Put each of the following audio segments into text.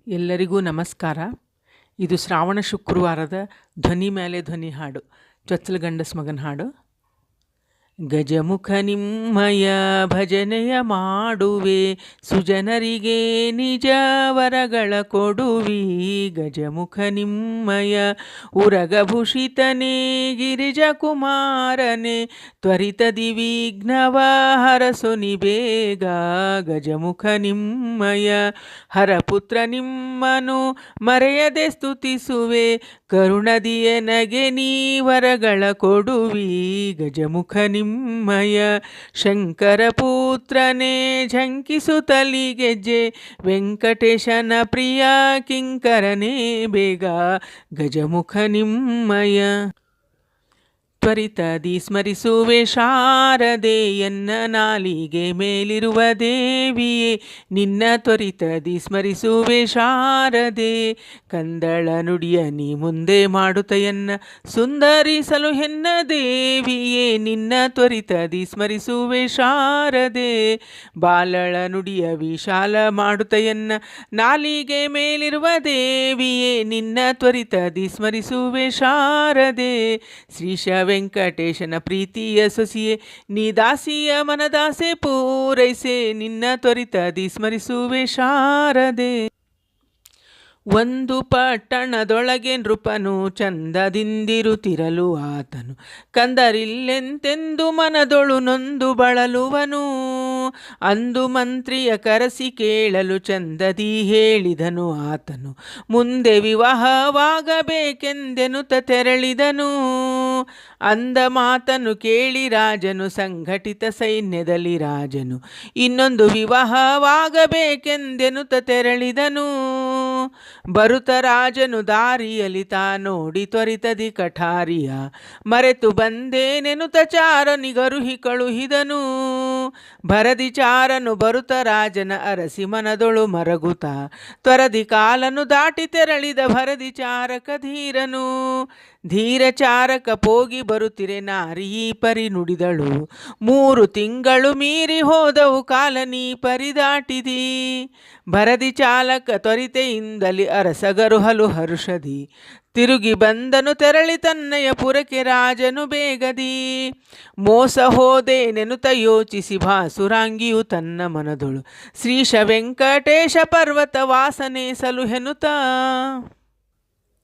ಎಲ್ಲರಿಗೂ ನಮಸ್ಕಾರ. ಇದು ಶ್ರಾವಣ ಶುಕ್ರವಾರದ ಧ್ವನಿ ಮೇಲೆ ಧ್ವನಿ ಹಾಡು, ಚೊಚ್ಚಲ ಗಂಡಸ್ ಮಗನ ಹಾಡು. ಗಜಮುಖ ನಿಮ್ಮಯ ಭಜನೆಯ ಮಾಡುವೆ, ಸುಜನರಿಗೆ ನಿಜ ವರಗಳ ಕೊಡುವಿ. ಗಜಮುಖ ನಿಮ್ಮಯ ಉರಗಭೂಷಿತನೇ ಗಿರಿಜ ಕುಮಾರನೇ, ತ್ವರಿತದಿ ವಿಘ್ನವ ಹರಸೊನಿ ಬೇಗ. ಗಜಮುಖ ನಿಮ್ಮಯ ಹರಪುತ್ರ ನಿಮ್ಮನು ಮರೆಯದೆ ಸ್ತುತಿಸುವೆ, ಕರುಣದಿಯ ನಗೆ ನೀ ವರಗಳ ಕೊಡುವಿ. ಗಜಮುಖ ನಿಮ್ಮಯ ಶಂಕರ ಪುತ್ರನೇ ಝಂಕಿಸುತ್ತಲಿ ಗೆಜ್ಜೆ, ವೆಂಕಟೇಶನ ಪ್ರಿಯ ಕಿಂಕರನೇ ಬೇಗ. ಗಜಮುಖ ನಿಮ್ಮಯ ತ್ವರಿತದಿ ಸ್ಮರಿಸುವೆ ಶಾರದೆ, ಎನ್ನ ನಾಲಿಗೆ ಮೇಲಿರುವ ದೇವಿಯೇ ನಿನ್ನ ತ್ವರಿತದಿ ಸ್ಮರಿಸುವೆ ಶಾರದೆ. ಕಂದಳ ನುಡಿಯ ನೀ ಮುಂದೆ ಮಾಡುತ್ತಯನ್ನ ಸುಂದರಿಸಲು ಹೆನ್ನ ದೇವಿಯೇ ನಿನ್ನ ತ್ವರಿತದಿ ಸ್ಮರಿಸುವೆ ಶಾರದೆ. ಬಾಲಳ ನುಡಿಯ ವಿಶಾಲ ಮಾಡುತ್ತಯನ್ನ ನಾಲಿಗೆ ಮೇಲಿರುವ ದೇವಿಯೇ ನಿನ್ನ ತ್ವರಿತದಿ ಸ್ಮರಿಸುವೆ ಶಾರದೆ. ಶ್ರೀಶ ವೆಂಕಟೇಶನ ಪ್ರೀತಿಯ ಸೊಸಿಯೇ ನೀ ದಾಸಿಯ ಮನದಾಸೆ ಪೂರೈಸೆ, ನಿನ್ನ ತ್ವರಿತದಿ ಸ್ಮರಿಸುವೆ ಶಾರದೆ. ಒಂದು ಪಟ್ಟಣದೊಳಗೆ ನೃಪನು ಚಂದದಿಂದಿರುತ್ತಿರಲು ಆತನು ಕಂದರಿಲ್ಲೆಂತೆಂದು ಮನದೊಳು ನೊಂದು ಬಳಲುವನು. ಅಂದು ಮಂತ್ರಿಯ ಕರೆಸಿ ಕೇಳಲು ಚಂದದಿ ಹೇಳಿದನು ಆತನು, ಮುಂದೆ ವಿವಾಹವಾಗಬೇಕೆಂದೆನುತ ತೆರಳಿದನು. ಅಂದ ಮಾತನ್ನು ಕೇಳಿ ರಾಜನು ಸಂಘಟಿತ ಸೈನ್ಯದಲ್ಲಿ ರಾಜನು ಇನ್ನೊಂದು ವಿವಾಹವಾಗಬೇಕೆಂದೆನುತ ತೆರಳಿದನು. ಬರುತ್ತ ರಾಜನು ದಾರಿಯಲ್ಲಿ ತಾ ನೋಡಿ ತ್ವರಿತದಿ ಕಠಾರಿಯ ಮರೆತು ಬಂದೇನೆನುತ ಚಾರನಿಗರುಹಿ ಕಳುಹಿದನು. ಭರದಿ ಚಾರನು ಬರುತ್ತ ರಾಜನ ಅರಸಿ ಮನದೊಳು ಮರಗುತ ತ್ವರದಿ ಕಾಲನು ದಾಟಿ ತೆರಳಿದ ಭರದಿ ಚಾರಕ ಧೀರನು. ಧೀರ ಚಾರಕ ಪೋಗಿ ಬರುತ್ತಿರೆ ನಾರಿ ಪರಿ ನುಡಿದಳು, 3 ತಿಂಗಳು ಮೀರಿ ಹೋದವು ಕಾಲ ನೀ ಪರಿದಾಟಿದಿ. ಭರದಿ ಚಾಲಕ ತ್ವರಿತೆಯಿಂದಲಿ ಅರಸಗರುಹಲು ಹರುಷದಿ ತಿರುಗಿ ಬಂದನು ತೆರಳಿ ತನ್ನಯ ಪುರಕ್ಕೆ ರಾಜನು ಬೇಗದಿ. ಮೋಸ ಹೋದೆ ನೆನುತ ಯೋಚಿಸಿ ಭಾಸುರಾಂಗಿಯು ತನ್ನ ಮನದೊಳು ಶ್ರೀಶ ವೆಂಕಟೇಶ ಪರ್ವತ ವಾಸನೆ ಸಲುಹೆನುತ.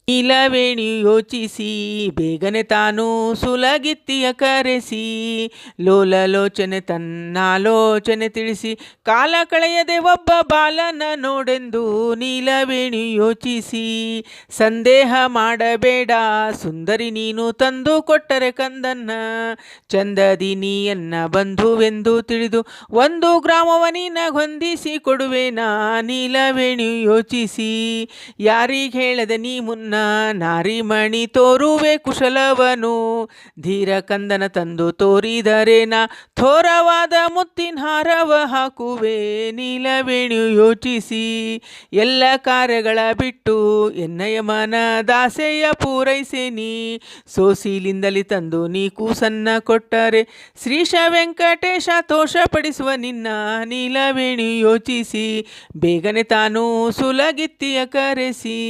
ನೀಲವೇಣಿಯು ಯೋಚಿಸಿ ಬೇಗನೆ ತಾನು ಸುಲಗಿತ್ತಿಯ ಕರೆಸಿ, ಲೋಲಲೋಚನೆ ತನ್ನಾಲೋಚನೆ ತಿಳಿಸಿ ಕಾಲ ಕಳೆಯದೆ ಒಬ್ಬ ಬಾಲನ ನೋಡೆಂದು. ನೀಲವೇಣಿಯು ಯೋಚಿಸಿ ಸಂದೇಹ ಮಾಡಬೇಡ ಸುಂದರಿ, ನೀನು ತಂದು ಕೊಟ್ಟರೆ ಕಂದನ್ನ ಚಂದದಿ ನೀಯನ್ನ ಬಂಧುವೆಂದು ತಿಳಿದು 1 ಗ್ರಾಮವ ನಿನಗೊಂದಿಸಿ ಕೊಡುವೆನಾ. ನೀಲವೇಣಿಯು ಯೋಚಿಸಿ ಯಾರಿಗೆ ಹೇಳದೆ ನೀ ಮುನ್ನ ನಾರಿಮಣಿ ತೋರುವೆ ಕುಶಲವನು. ಧೀರ ಕಂದನ ತಂದು ತೋರಿದರೇನ ಥೋರವಾದ ಮುತ್ತಿನ ಹಾರವ ಹಾಕುವೆ. ನೀಲವೇಣಿಯು ಯೋಚಿಸಿ ಎಲ್ಲ ಕಾರ್ಯಗಳ ಬಿಟ್ಟು ಎನ್ನಯ ಮನ ದಾಸೆಯ ಪೂರೈಸೇನಿ. ಸೋಸಿಲಿಂದಲಿ ತಂದು ನೀ ಕೂಸನ್ನ ಕೊಟ್ಟರೆ ಶ್ರೀಶ ವೆಂಕಟೇಶ ತೋಷಪಡಿಸುವ ನಿನ್ನ. ನೀಲವೇಣಿಯು ಯೋಚಿಸಿ ಬೇಗನೆ ತಾನು ಸುಲಗಿತ್ತಿಯ ಕರೆಸಿ.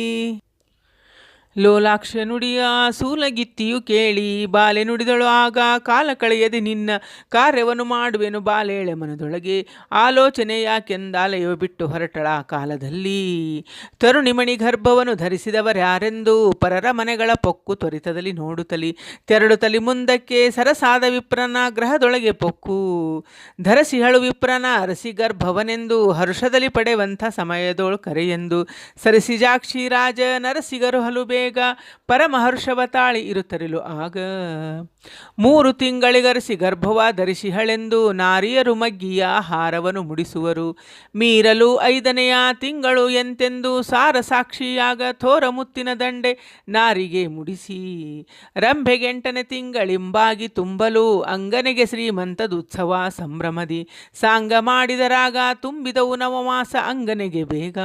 ಲೋಲಾಕ್ಷ ನುಡಿಯ ಸೂಲಗಿತ್ತಿಯು ಕೇಳಿ ಬಾಲೆ ನುಡಿದಳು ಆಗ, ಕಾಲ ಕಳೆಯದೆ ನಿನ್ನ ಕಾರ್ಯವನ್ನು ಮಾಡುವೆನು ಬಾಲೇಳೆ ಮನದೊಳಗೆ. ಆಲೋಚನೆ ಯಾಕೆಂದಾಲಯೋ ಬಿಟ್ಟು ಹೊರಟಳ ಕಾಲದಲ್ಲಿ, ತರುಣಿಮಣಿ ಗರ್ಭವನ್ನು ಧರಿಸಿದವರ್ಯಾರೆಂದು ಪರರ ಮನೆಗಳ ಪೊಕ್ಕು ತ್ವರಿತದಲ್ಲಿ ನೋಡುತ್ತಲಿ ತೆರಳುತ್ತಲಿ ಮುಂದಕ್ಕೆ ಸರಸಾದ ವಿಪ್ರನ ಗ್ರಹದೊಳಗೆ ಪೊಕ್ಕು ಧರಸಿಹಳು ವಿಪ್ರನ ಅರಸಿ ಗರ್ಭವನೆಂದು ಹರುಷದಲ್ಲಿ ಪಡೆವಂಥ ಸಮಯದೊಳು ಕರೆಯೆಂದು. ಸರಸಿಜಾಕ್ಷಿ ರಾಜ ನರಸಿಗರು ಹಲುಬೆ ಪರಮಹರ್ಷವ ತಾಳಿ ಇರುತ್ತರಿಲು ಆಗ. 3 ತಿಂಗಳಿಗರಸಿ ಗರ್ಭವ ಧರಿಸಿಹಳೆಂದು ನಾರಿಯರು ಮಗ್ಗಿಯ ಹಾರವನ್ನು ಮುಡಿಸುವರು. ಮೀರಲು 5ನೆಯ ತಿಂಗಳು ಎಂತೆಂದು ಸಾರ ಸಾಕ್ಷಿಯಾಗ ಥೋರ ಮುತ್ತಿನ ದಂಡೆ ನಾರಿಗೆ ಮುಡಿಸಿ. ರಂಭೆಗೆ 8ನೇ ತಿಂಗಳಿಂಬಾಗಿ ತುಂಬಲು ಅಂಗನೆಗೆ ಶ್ರೀಮಂತದುತ್ಸವ ಸಂಭ್ರಮದಿ. ಸಾಂಗ ಮಾಡಿದರಾಗ ತುಂಬಿದವು ನವಮಾಸ ಅಂಗನೆಗೆ ಬೇಗ.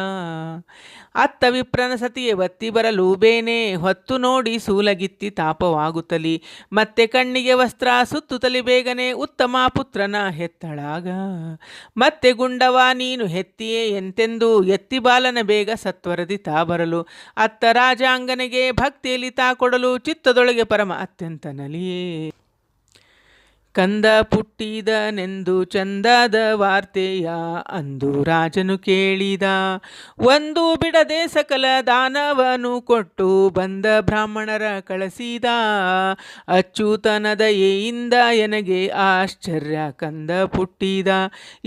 ಅತ್ತ ವಿಪ್ರನ ಸತಿಯೇ ಒತ್ತಿ ಬರಲು ಬೇನೆ ಬೇಗನೆ ಹೊತ್ತು ನೋಡಿ ಸೂಲಗಿತ್ತಿ ತಾಪವಾಗುತ್ತಲಿ ಮತ್ತೆ ಕಣ್ಣಿಗೆ ವಸ್ತ್ರ ಸುತ್ತುತ್ತಲಿ ಬೇಗನೆ ಉತ್ತಮ ಪುತ್ರನ ಹೆತ್ತಳಾಗ ಮತ್ತೆ ಗುಂಡವ ನೀನು ಹೆತ್ತಿಯೇ ಎಂತೆಂದು ಎತ್ತಿ ಬಾಲನ ಬೇಗ ಸತ್ವರದಿ ತಾ ಬರಲು ಅತ್ತ ರಾಜಾಂಗನೆಗೆ ಭಕ್ತಿಯಲ್ಲಿ ತಾ ಕೊಡಲು ಚಿತ್ತದೊಳಗೆ ಪರಮ ಅತ್ಯಂತ ನಲಿಯೇ ಕಂದ ಪುಟ್ಟಿದನೆಂದು ಚಂದದ ವಾರ್ತೆಯ ಅಂದು ರಾಜನು ಕೇಳಿದ ಒಂದು ಬಿಡದೆ ಸಕಲ ದಾನವನು ಕೊಟ್ಟು ಬಂದ ಬ್ರಾಹ್ಮಣರ ಕಳಿಸಿದ ಅಚ್ಚುತನದ ಏಯಿಂದ ಎನಗೆ ಆಶ್ಚರ್ಯ ಕಂದ ಪುಟ್ಟಿದ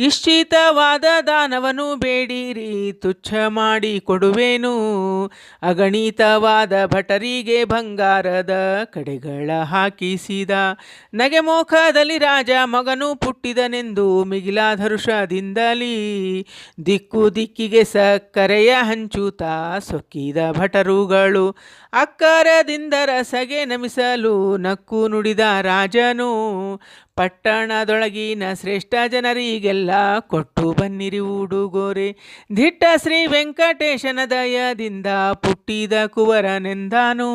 ಇಶ್ಚಿತವಾದ ದಾನವನು ಬೇಡಿರಿ ತುಚ್ಛ ಮಾಡಿ ಕೊಡುವೆನು ಅಗಣಿತವಾದ ಭಟರಿಗೆ ಬಂಗಾರದ ಕಡೆಗಳ ಹಾಕಿಸಿದ ನಗೆಮೋಖದ ರಾಜ ಮಗನು ಪುಟ್ಟಿದನೆಂದು ಮಿಗಿಲಾಧರುಷದಿಂದಲೀ ದಿಕ್ಕು ದಿಕ್ಕಿಗೆ ಸಕ್ಕರೆಯ ಹಂಚುತ್ತಾ ಸೊಕ್ಕಿದ ಭಟರುಗಳು ಅಕ್ಕರದಿಂದ ರಸಗೆ ನಮಿಸಲು ನಕ್ಕು ನುಡಿದ ರಾಜನು ಪಟ್ಟಣದೊಳಗಿನ ಶ್ರೇಷ್ಠ ಜನರಿಗೆಲ್ಲ ಕೊಟ್ಟು ಬನ್ನಿರಿ ಉಡುಗೊರೆ ದಿಟ್ಟ ಶ್ರೀ ವೆಂಕಟೇಶನ ದಯದಿಂದ ಪುಟ್ಟಿದ ಕುವರನೆಂದಾನು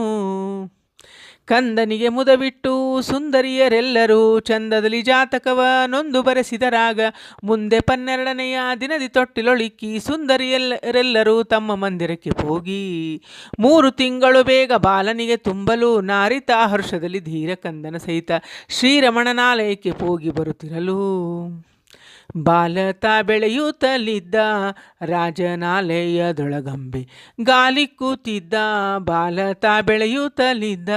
ಕಂದನಿಗೆ ಮುದಬಿಟ್ಟು ಸುಂದರಿಯರೆಲ್ಲರೂ ಚಂದದಲ್ಲಿ ಜಾತಕವನೊಂದು ಬರೆಸಿದರಾಗ ಮುಂದೆ 12ನೆಯ ದಿನದಿ ತೊಟ್ಟಿಲೊಳಿಕ್ಕಿ ಸುಂದರಿಯರೆಲ್ಲರೂ ತಮ್ಮ ಮಂದಿರಕ್ಕೆ ಹೋಗಿ 3 ತಿಂಗಳು ಬೇಗ ಬಾಲನಿಗೆ ತುಂಬಲು ನಾರಿತ ಹರ್ಷದಲ್ಲಿ ಧೀರ ಕಂದನ ಸಹಿತ ಶ್ರೀರಮಣನಾಲಯಕ್ಕೆ ಹೋಗಿ ಬರುತ್ತಿರಲು ಬಾಲತ ಬೆಳೆಯುತ್ತಲಿದ್ದ ರಾಜನಾಲಯದೊಳಗಂಬೆ ಗಾಲಿ ಕೂತಿದ್ದ ಬಾಲತ ಬೆಳೆಯುತ್ತಲಿದ್ದ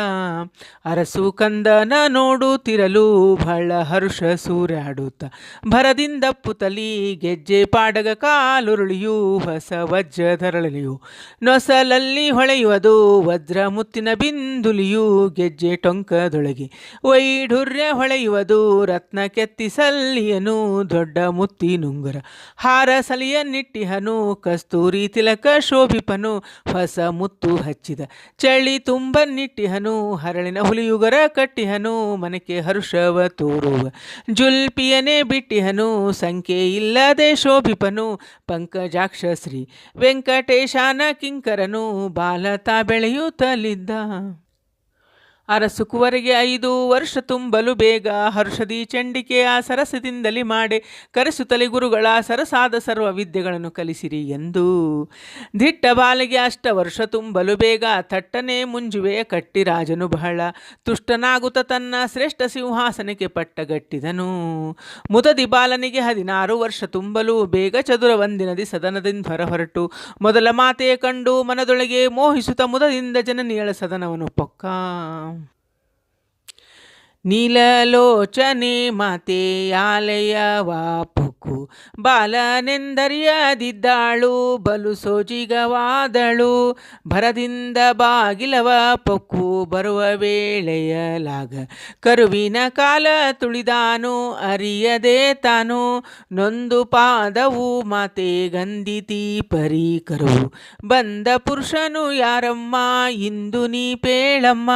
ಅರಸು ಕಂದನ ನೋಡುತ್ತಿರಲು ಬಹಳ ಹರ್ಷ ಸೂರ್ಯಾಡುತ್ತ ಭರದಿಂದಪ್ಪುತ್ತಲಿ ಗೆಜ್ಜೆ ಪಾಡಗ ಕಾಲುರುಳಿಯು ಹೊಸ ವಜ್ರಧರಳಿಯು ನೊಸಲಲ್ಲಿ ಹೊಳೆಯುವುದು ವಜ್ರ ಮುತ್ತಿನ ಬಿಂದುಲಿಯು ಗೆಜ್ಜೆ ಟೊಂಕದೊಳಗೆ ವೈಢೂರ್ಯ ಹೊಳೆಯುವುದು ರತ್ನ ಕೆತ್ತಿಸಲ್ಲಿಯನು ದೊಡ್ಡ ಮುತ್ತಿನುಂಗುರ ಹಾರ ಸಲಿಯನ್ನಿಟ್ಟಿಹನು ಕಸ್ತೂರಿ ತಿಲಕ ಶೋಭಿಪನು ಹೊಸ ಮುತ್ತು ಹಚ್ಚಿದ ಚಳಿ ತುಂಬನ್ನಿಟ್ಟಿಹನು ಹರಳಿನ ಹುಲಿಯುಗರ ಕಟ್ಟಿಹನು ಮನಕ್ಕೆ ಹರ್ಷವ ತೋರುವ ಜುಲ್ಪಿಯನೇ ಬಿಟ್ಟಿಹನು ಸಂಖ್ಯೆ ಇಲ್ಲದೆ ಶೋಭಿಪನು ಪಂಕಜಾಕ್ಷ ಶ್ರೀ ವೆಂಕಟೇಶನ ಕಿಂಕರನು ಬಾಲತ ಬೆಳೆಯುತ್ತಲಿದ್ದ ಅರಸು ಕುವರಿಗೆ 5 ವರ್ಷ ತುಂಬಲು ಬೇಗ ಹರ್ಷದಿ ಚಂಡಿಕೆಯ ಸರಸದಿಂದಲಿ ಮಾಡೆ ಕರೆಸುತ್ತಲೇ ಗುರುಗಳ ಸರಸಾದ ಸರ್ವ ವಿದ್ಯೆಗಳನ್ನು ಕಲಿಸಿರಿ ಎಂದು ದಿಟ್ಟ ಬಾಲಿಗೆ 8 ವರ್ಷ ತುಂಬಲು ಬೇಗ ಥಟ್ಟನೆ ಮುಂಜುವೆಯ ಕಟ್ಟಿ ರಾಜನು ಬಹಳ ತುಷ್ಟನಾಗುತ್ತ ತನ್ನ ಶ್ರೇಷ್ಠ ಸಿಂಹಾಸನಕ್ಕೆ ಪಟ್ಟಗಟ್ಟಿದನು ಮುದದಿ ಬಾಲನಿಗೆ 16 ವರ್ಷ ತುಂಬಲು ಬೇಗ ಚದುರ ಒಂದಿನದಿ ಸದನದಿಂದ ಹೊರಟು ಮೊದಲ ಮಾತೆಯ ಕಂಡು ಮನದೊಳಗೆ ಮೋಹಿಸುತ್ತ ಮುದದಿಂದ ಜನನಿಯಳ ಸದನವನ್ನು ಪೊಕ್ಕ ನೀಲಲೋಚನೆ ಮಾತೆಯಾಲಯವ ಪೊಕ್ಕು ಬಾಲನೆಂದರಿಯದಿದ್ದಾಳು ಬಲು ಸೋಜಿಗವಾದಳು ಭರದಿಂದ ಬಾಗಿಲವ ಪೊಕ್ಕು ಬರುವ ವೇಳೆಯಲಾಗ ಕರುವಿನ ಕಾಲ ತುಳಿದಾನು ಅರಿಯದೆ ತಾನು ನೊಂದು ಪಾದವು ಮಾತೆ ಗಂಧಿತಿ ಪರಿ ಕರುವು ಬಂದ ಪುರುಷನು ಯಾರಮ್ಮ ಇಂದು ನೀ ಪೇಳಮ್ಮ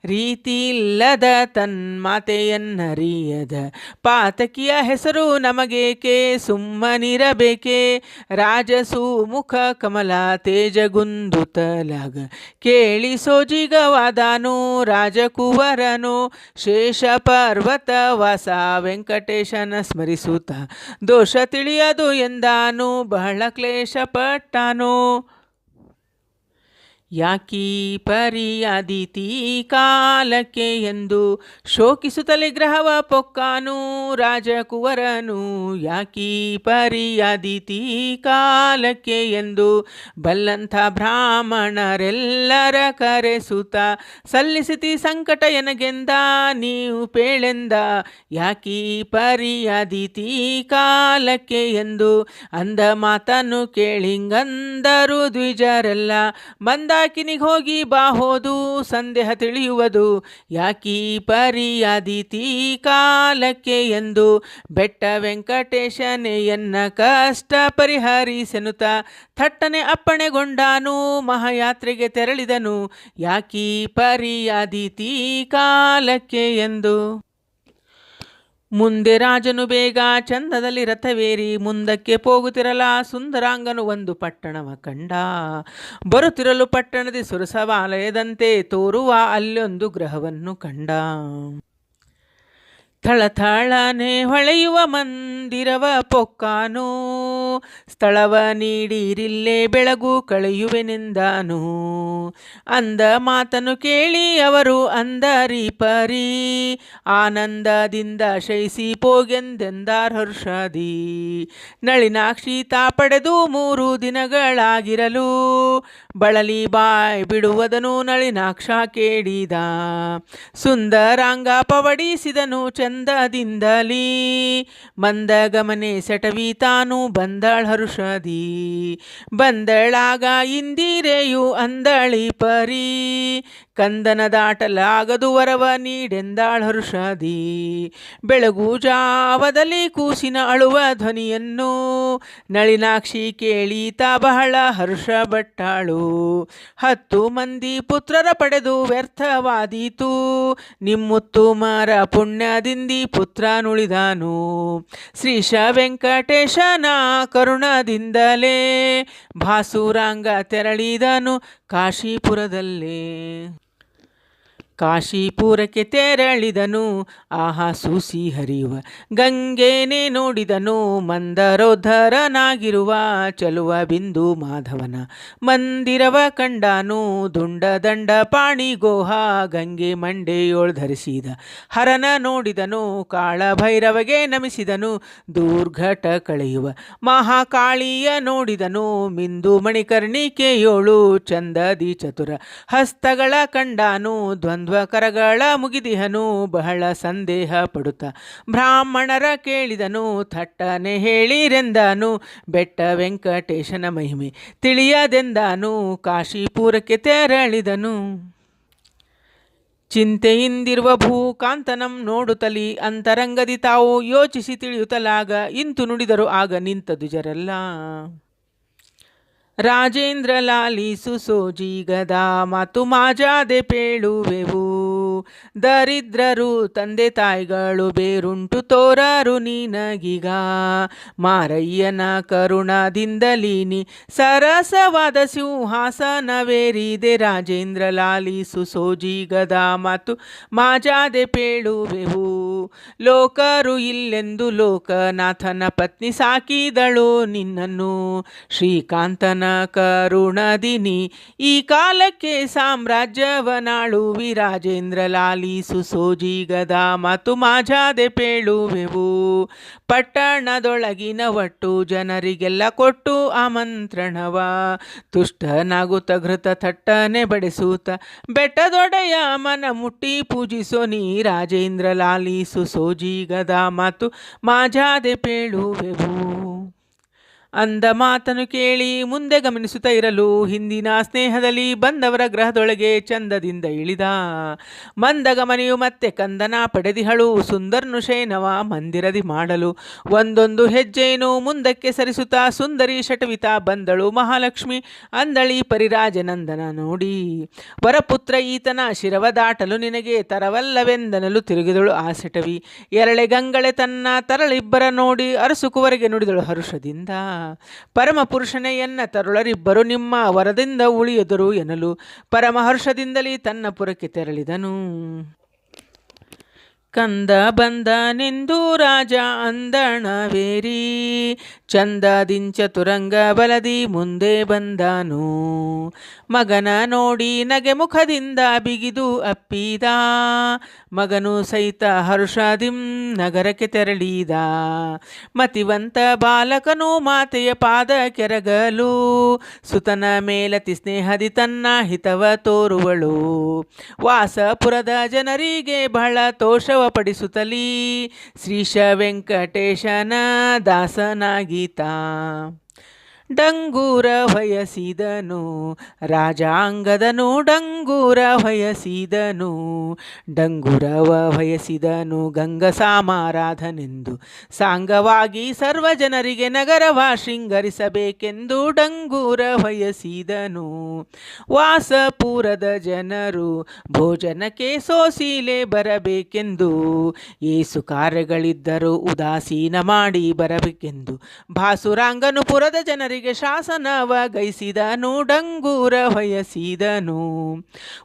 ರೀತಿ ಇಲ್ಲದ ತನ್ಮಾತೆಯನ್ನರಿಯದ ಪಾತಕಿಯ ಹೆಸರು ನಮಗೇಕೆ ಸುಮ್ಮನಿರಬೇಕೆ ರಾಜಸು ಮುಖ ಕಮಲ ತೇಜಗುಂದುತ್ತಲಾಗ ಕೇಳಿ ಸೋಜಿಗವಾದನು ರಾಜಕುವರನು ಶೇಷ ಪರ್ವತ ವಾಸ ವೆಂಕಟೇಶನ ಸ್ಮರಿಸುತ್ತ ದೋಷ ತಿಳಿಯದು ಎಂದಾನು ಬಹಳ ಕ್ಲೇಶ ಪಟ್ಟಾನು ಯಾಕೀ ಪರಿಯಾದೀತಿ ಕಾಲಕ್ಕೆ ಎಂದು ಶೋಕಿಸುತ್ತಲೇ ಗ್ರಹವ ಪೊಕ್ಕಾನು ರಾಜಕುವರನು ಯಾಕೀ ಪರಿಯಾದೀತಿ ಕಾಲಕ್ಕೆ ಎಂದು ಬಲ್ಲಂಥ ಬ್ರಾಹ್ಮಣರೆಲ್ಲರ ಕರೆಸುತ್ತ ಸಲ್ಲಿಸಿತಿ ಸಂಕಟ ಎನಗೆಂದ ನೀವು ಪೇಳೆಂದ ಯಾಕೀ ಪರಿಯಾದೀತಿ ಕಾಲಕ್ಕೆ ಎಂದು ಅಂದ ಮಾತನ್ನು ಕೇಳಿಂಗಂದರು ದ್ವಿಜರೆಲ್ಲ ಮಂದಾಕಿನಿಗೆ ಹೋಗಿ ಬಾಹೋದು ಸಂದೇಹ ತಿಳಿಯುವುದು ಯಾಕೀ ಪರಿಯಾದೀತಿ ಕಾಲಕ್ಕೆ ಎಂದು ಬೆಟ್ಟ ವೆಂಕಟೇಶನೇ ಎನ್ನ ಕಷ್ಟ ಪರಿಹರಿಸೆನುತ ಥಟ್ಟನೆ ಅಪ್ಪಣೆಗೊಂಡಾನು ಮಹಾಯಾತ್ರೆಗೆ ತೆರಳಿದನು ಯಾಕೀ ಪರಿಯಾದೀತಿ ಕಾಲಕ್ಕೆ ಎಂದು ಮುಂದೆ ರಾಜನು ಬೇಗ ಚಂದದಲ್ಲಿ ರಥವೇರಿ ಮುಂದಕ್ಕೆ ಹೋಗುತ್ತಿರಲ ಸುಂದರಾಂಗನು ಒಂದು ಪಟ್ಟಣವ ಕಂಡ. ಬರುತ್ತಿರಲು ಪಟ್ಟಣದ ಸುರಸವಾಲಯದಂತೆ ತೋರುವ ಅಲ್ಲೊಂದು ಗೃಹವನ್ನು ಕಂಡ. ಥಳಥಳನೆ ಹೊಳೆಯುವ ಮಂದಿರವ ಪೊಕ್ಕಾನು, ಸ್ಥಳವ ನೀಡಿರಿಲ್ಲೇ ಬೆಳಗು ಕಳೆಯುವೆನೆಂದಾನು. ಅಂದ ಮಾತನು ಕೇಳಿ ಅವರು ಅಂದರಿ ಪರಿ, ಆನಂದದಿಂದ ಶೈಸಿ ಪೋಗೆಂದೆಂದಾರ್ ಹರ್ಷದಿ. ನಳಿನಾಕ್ಷಿ ತಾ ಪಡೆದು 3 ದಿನಗಳಾಗಿರಲು, ಬಳಲಿ ಬಾಯ್ ಬಿಡುವುದನು ನಳಿನಾಕ್ಷ ಕೇಳಿದ. ಸುಂದರಾಂಗ ಪವಡಿಸಿದನು ಚಂದದಿಂದಲೀ, ಮಂದಗಮನೆ ಸೆಟವಿ ತಾನು ಬಂದಳ ಹರುಷದಿ. ಬಂದಳಾಗ ಇಂದಿರೆಯು ಅಂದಳಿ ಪರಿ, ಕಂದನ ದಾಟಲಾಗದು ವರವ ನೀಡೆಂದಾಳ ಹರುಷದಿ. ಬೆಳಗು ಜಾವದಲ್ಲಿ ಕೂಸಿನ ಅಳುವ ಧ್ವನಿಯನ್ನು ನಳಿನಾಕ್ಷಿ ಕೇಳೀತ ಬಹಳ ಹರ್ಷ ಬಟ್ಟಾಳು. 10 ಮಂದಿ ಪುತ್ರರ ಪಡೆದು ವ್ಯರ್ಥವಾದೀತು, ನಿಮ್ಮುತ್ತು ಮಾರ ಪುಣ್ಯದಿಂದಿ ಪುತ್ರ ನುಳಿದಾನು. ಶ್ರೀಶ ವೆಂಕಟೇಶನ ಕರುಣದಿಂದಲೇ ಭಾಸುರಾಂಗ ತೆರಳಿದನು ಕಾಶೀಪುರದಲ್ಲೇ. ಕಾಶೀಪುರಕ್ಕೆ ತೆರಳಿದನು, ಆಹಾ ಸೂಸಿ ಹರಿಯುವ ಗಂಗೆನೇ ನೋಡಿದನು. ಮಂದರೋದ್ಧರನಾಗಿರುವ ಚಲುವ ಬಿಂದು ಮಾಧವನ ಮಂದಿರವ ಕಂಡಾನು. ದುಂಡ ದಂಡ ಪಾಣಿ ಗೋಹ ಗಂಗೆ ಮಂಡೆಯೋಳ್ ಧರಿಸಿದ ಹರನ ನೋಡಿದನು. ಕಾಳ ಭೈರವಗೆ ನಮಿಸಿದನು, ದುರ್ಘಟ ಕಳೆಯುವ ಮಹಾಕಾಳಿಯ ನೋಡಿದನು. ಮಿಂದು ಮಣಿಕರ್ಣಿಕೆಯೋಳು ಚಂದದಿ ಚತುರ ಹಸ್ತಗಳ ಕಂಡಾನು. ದ್ವಂದ್ವ ಕರಗಳ ಮುಗಿದಿಹನು, ಬಹಳ ಸಂದೇಹ ಪಡುತ್ತ ಬ್ರಾಹ್ಮಣರ ಕೇಳಿದನು. ಥಟ್ಟನೆ ಹೇಳಿರೆಂದಾನು, ಬೆಟ್ಟ ವೆಂಕಟೇಶನ ಮಹಿಮೆ ತಿಳಿಯದೆಂದಾನು. ಕಾಶೀಪುರಕ್ಕೆ ತೆರಳಿದನು. ಚಿಂತೆಯಿಂದಿರುವ ಭೂಕಾಂತನಂ ನೋಡುತ್ತಲಿ ಅಂತರಂಗದಿ ತಾವು ಯೋಚಿಸಿ ತಿಳಿಯುತ್ತಲಾಗ ಇಂತು ನುಡಿದರು ಆಗ ನಿಂತ ದ್ವಿಜರೆಲ್ಲ. ರಾಜೇಂದ್ರ ಲಾಲಿಸು ಸೋಜಿಗದ ಮಾತು ಮಾಜಾದೆ ಪೇಳುವೆವು, ದರಿದ್ರರು ತಂದೆ ತಾಯಿಗಳು ಬೇರುಂಟು ತೋರರು ನಿನಗೀಗ. ಮಾರಯ್ಯನ ಕರುಣದಿಂದಲೀನಿ ಸರಸವಾದ ಸಿಂಹಾಸನವೇರಿದೆ. ರಾಜೇಂದ್ರ ಲಾಲಿಸು ಸೋಜಿಗದ ಮಾತು ಮಾಜಾದೆ ಪೇಳುವೆವು, ಲೋಕರು ಇಲ್ಲೆಂದು ಲೋಕನಾಥನ ಪತ್ನಿ ಸಾಕಿದಳು ನಿನ್ನನ್ನು. ಶ್ರೀಕಾಂತನ ಕರುಣದಿನಿ ಈ ಕಾಲಕ್ಕೆ ಸಾಮ್ರಾಜ್ಯವನಾಳುವಿ. ರಾಜೇಂದ್ರ ಲಾಲಿಸು ಸೋಜಿಗದ ಮಾತು ಮಾಜಾದೆ ಪೇಳುವೆವು, ಪಟ್ಟಣದೊಳಗಿನ ಒಟ್ಟು ಜನರಿಗೆಲ್ಲ ಕೊಟ್ಟು ಆಮಂತ್ರಣವ. ತುಷ್ಟನಾಗುತ್ತ ಘೃತ ಥಟ್ಟನೆ ಬಡಿಸೂತ ಬೆಟ್ಟದೊಡೆಯ ಮನ ಮುಟ್ಟಿ ಪೂಜಿಸೋ ನೀ. ರಾಜೇಂದ್ರ ಲಾಲಿಸು ಸೋಜಿಗದ ಮಾತು ಮಾಜಾದೆ ಪೇಳುವೆವು. ಅಂದ ಮಾತನು ಕೇಳಿ ಮುಂದೆ ಗಮನಿಸುತ್ತಾ ಇರಲು, ಹಿಂದಿನ ಸ್ನೇಹದಲ್ಲಿ ಬಂದವರ ಗ್ರಹದೊಳಗೆ ಚಂದದಿಂದ ಇಳಿದ. ಮಂದಗಮನೆಯು ಮತ್ತೆ ಕಂದನ ಪಡೆದಿಹಳು, ಸುಂದರನು ಶಯನವ ಮಂದಿರದಿ ಮಾಡಲು. ಒಂದೊಂದು ಹೆಜ್ಜೆಯನ್ನು ಮುಂದಕ್ಕೆ ಸರಿಸುತ್ತಾ ಸುಂದರಿ ಶಟವಿತಾ ಬಂದಳು ಮಹಾಲಕ್ಷ್ಮಿ. ಅಂದಳಿ ಪರಿರಾಜನಂದನ ನೋಡಿ, ವರಪುತ್ರ ಈತನ ಶಿರವ ದಾಟಲು ನಿನಗೆ ತರವಲ್ಲವೆಂದನಲು ತಿರುಗಿದಳು ಆ ಶಟವಿ. ಎರಳೆ ಗಂಗಳೆ ತನ್ನ ತರಳಿಬ್ಬರ ನೋಡಿ ಅರಸುಕುವರೆಗೆ ನುಡಿದಳು ಹರುಷದಿಂದ. ಪರಮಪುರುಷನೇ ಎನ್ನ ತರುಳರಿಬ್ಬರು ನಿಮ್ಮ ವರದಿಂದ ಉಳಿಯದರು ಎನ್ನಲು ಪರಮಹರ್ಷದಿಂದಲೇ ತನ್ನ ಪುರಕ್ಕೆ ತೆರಳಿದನು. ಕಂದ ಬಂದನೆಂದು ರಾಜ ಅಂದಣವೇರಿ, ಚಂದದಿಂಚತುರಂಗ ಬಲದಿ ಮುಂದೆ ಬಂದನು. ಮಗನ ನೋಡಿ ನಗೆ ಮುಖದಿಂದ ಬಿಗಿದು ಅಪ್ಪಿದ, ಮಗನು ಸಹಿತ ಹರ್ಷದಿಂ ನಗರಕ್ಕೆ ತೆರಳಿದ. ಮತಿವಂತ ಬಾಲಕನು ಮಾತೆಯ ಪಾದ ಕೆರಗಲು, ಸುತನ ಮೇಲತಿ ಸ್ನೇಹದಿ ತನ್ನ ಹಿತವ ತೋರುವಳು. ವಾಸಪುರದ ಜನರಿಗೆ ಬಹಳ ತೋಷವ ಪಡಿಸುತ್ತಲೀ, ಶ್ರೀಶ ವೆಂಕಟೇಶನ ದಾಸನಾಗೀತ. ಡಂಗೂರ ಹೊಯಸಿದನು ರಾಜಾಂಗದನು ಡಂಗೂರ ಹೊಯಸಿದನು ಡಂಗುರವ ಹೊಯಸಿದನು ಗಂಗಸಾಮಾರಾಧನೆಂದು ಸಾಂಗವಾಗಿ ಸರ್ವ ಜನರಿಗೆ ನಗರವ ಶೃಂಗರಿಸಬೇಕೆಂದು ಡಂಗೂರ ಹೊಯಸಿದನು. ವಾಸಪುರದ ಜನರು ಭೋಜನಕ್ಕೆ ಸೋಸಿಲೆ ಬರಬೇಕೆಂದು ಏಸು ಕಾರ್ಯಗಳಿದ್ದರೂ ಉದಾಸೀನ ಮಾಡಿ ಬರಬೇಕೆಂದು ಭಾಸುರಾಂಗನು ಪುರದ ಜನರಿಗೆ ಶಾಸನವ ಗೈಸಿದನು ಡಂಗೂರ ಹೊಯಸಿದನು.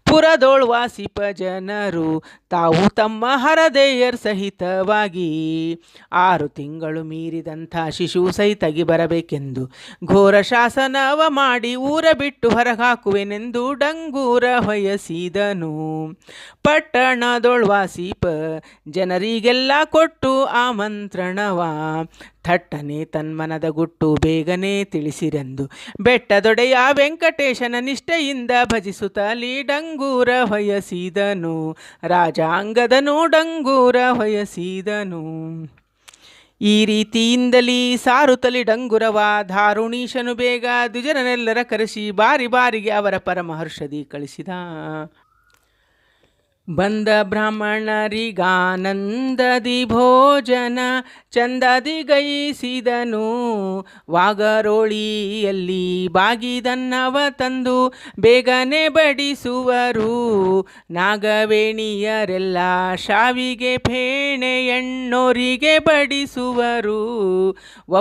ಪುರದೋಳ್ವಾಸಿಪ ಜನರು ತಾವು ತಮ್ಮ ಹರದೆಯರ್ ಸಹಿತವಾಗಿ 6 ತಿಂಗಳು ಮೀರಿದಂಥ ಶಿಶು ಸಹಿತಗಿ ಬರಬೇಕೆಂದು ಘೋರ ಶಾಸನವ ಮಾಡಿ ಊರ ಬಿಟ್ಟು ಹೊರಗಾಕುವೆನೆಂದು ಡಂಗೂರ ಹೊಯಸಿದನು. ಪಟ್ಟಣದೊಳ್ವಾಸಿಪ ಜನರಿಗೆಲ್ಲ ಕೊಟ್ಟು ಆಮಂತ್ರಣವ ಥಟ್ಟನೆ ತನ್ಮನದ ಗುಟ್ಟು ಬೇಗನೆ ತಿಳಿಸಿರೆಂದು ಬೆಟ್ಟದೊಡೆಯ ವೆಂಕಟೇಶನ ನಿಷ್ಠೆಯಿಂದ ಭಜಿಸುತ್ತಲಿ ಡಂಗೂರ ಹೊಯಸಿದನು ರಾಜಾಂಗದನು ಡಂಗೂರ ಹೊಯಸಿದನು. ಈ ರೀತಿಯಿಂದಲೇ ಸಾರುತ್ತಲಿ ಡಂಗುರವ ಧಾರುಣೀಶನು ಬೇಗ ದ್ವಿಜರನ್ನೆಲ್ಲರ ಕರೆಸಿ ಬಾರಿ ಬಾರಿಗೆ ಅವರ ಪರಮಹರ್ಷದಿ ಕಳಿಸಿದ. ಬಂದ ಬ್ರಾಹ್ಮಣರಿಗಾನಂದದಿ ಭೋಜನ ಚಂದದಿ ಗೈಸಿದನು ವಾಗರೋಳಿಯಲ್ಲಿ ಬಾಗಿದನ್ನವ ತಂದು ಬೇಗನೆ ಬಡಿಸುವರು. ನಾಗವೇಣಿಯರೆಲ್ಲ ಶಾವಿಗೆ ಫೇಣೆ ಎಣ್ಣೋರಿಗೆ ಬಡಿಸುವರು.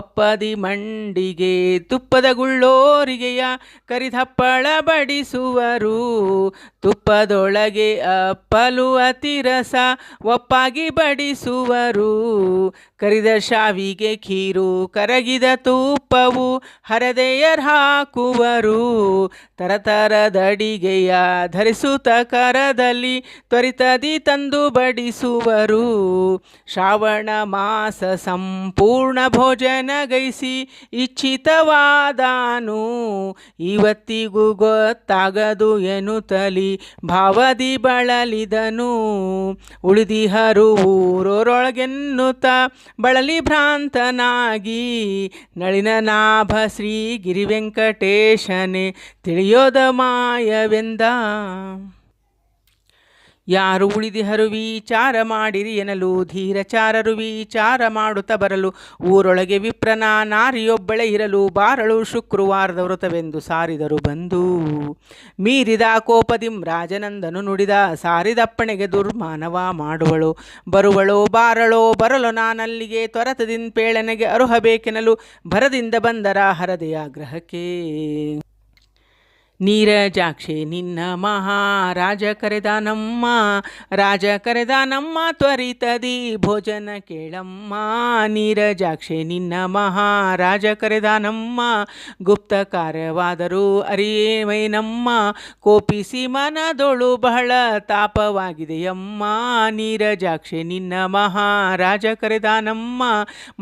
ಒಪ್ಪದಿ ಮಂಡಿಗೆ ತುಪ್ಪದ ಗುಳ್ಳೋರಿಗೆಯ ಕರಿದಪ್ಪಳ ಬಡಿಸುವರು. ತುಪ್ಪದೊಳಗೆ ಅಪ್ಪಲು ಅತಿರಸ ಒಪ್ಪಾಗಿ ಬಡಿಸುವರು. ಕರಿದ ಶಾವಿಗೆ ಖೀರು ಕರಗಿದ ತುಪ್ಪವು ಹರದೆಯರ್ ಹಾಕುವರು. ತರತರದಡಿಗೆಯ ಧರಿಸುತ್ತ ಕರದಲ್ಲಿ ತ್ವರಿತದಿ ತಂದು ಬಡಿಸುವರು. ಶ್ರಾವಣ ಮಾಸ ಸಂಪೂರ್ಣ ಭೋಜನ ಗೈಸಿ ಇಚ್ಛಿತವಾದಾನು ಇವತ್ತಿಗೂ ಗೊತ್ತಾಗದು ಎನ್ನುತ್ತಲಿ ಭಾವದಿ ಬಳಲಿದನು. ಉಳಿದಿಹರು ಊರೊಳಗೆನ್ನುತ್ತ ಬಳಲಿ ಭ್ರಾಂತನಾಗಿ ನಳಿನ ನಾಭ ಶ್ರೀ ಗಿರಿವೆಂಕಟೇಶನೇ ತಿಳಿಯೋದ ಮಾಯವೆಂದ. ಯಾರು ಉಳಿದಿಹರು ವಿಚಾರ ಮಾಡಿರಿ ಎನ್ನಲು ಧೀರಚಾರರು ವಿಚಾರ ಮಾಡುತ್ತ ಬರಲು ಊರೊಳಗೆ ವಿಪ್ರನ ನಾರಿಯೊಬ್ಬಳೆ ಇರಲು ಬಾರಳು ಶುಕ್ರವಾರದ ವ್ರತವೆಂದು ಸಾರಿದರು ಬಂದು. ಮೀರಿದ ಕೋಪದಿಂ ರಾಜನಂದನು ನುಡಿದ ಸಾರಿದಪ್ಪಣೆಗೆ ದುರ್ಮಾನವ ಮಾಡುವಳು ಬರುವಳೋ ಬಾರಳೋ ಬರಲು ನಾನಲ್ಲಿಗೆ ತ್ವರತದಿನ್ ಪೇಳನೆಗೆ ಅರುಹಬೇಕೆನ್ನಲು ಭರದಿಂದ ಬಂದರ ಹರದೆಯ ಗ್ರಹಕ್ಕೆ. ನೀರಜಾಕ್ಷೆ ನಿನ್ನ ಮಹಾರಾಜ ಕರೆದಾನಮ್ಮ ರಾಜ ಕರೆದಾನಮ್ಮ ತ್ವರಿತದಿ ಭೋಜನ ಕೇಳಮ್ಮ. ನೀರಜಾಕ್ಷೆ ನಿನ್ನ ಮಹಾರಾಜ ಕರೆದಾನಮ್ಮ ಗುಪ್ತ ಕಾರ್ಯವಾದರೂ ಅರಿವೇನಮ್ಮ ಕೋಪಿಸಿ ಮನದೊಳು ಬಹಳ ತಾಪವಾಗಿದೆಯಮ್ಮ. ನೀರಜಾಕ್ಷೆ ನಿನ್ನ ಮಹಾರಾಜ ಕರೆದಾನಮ್ಮ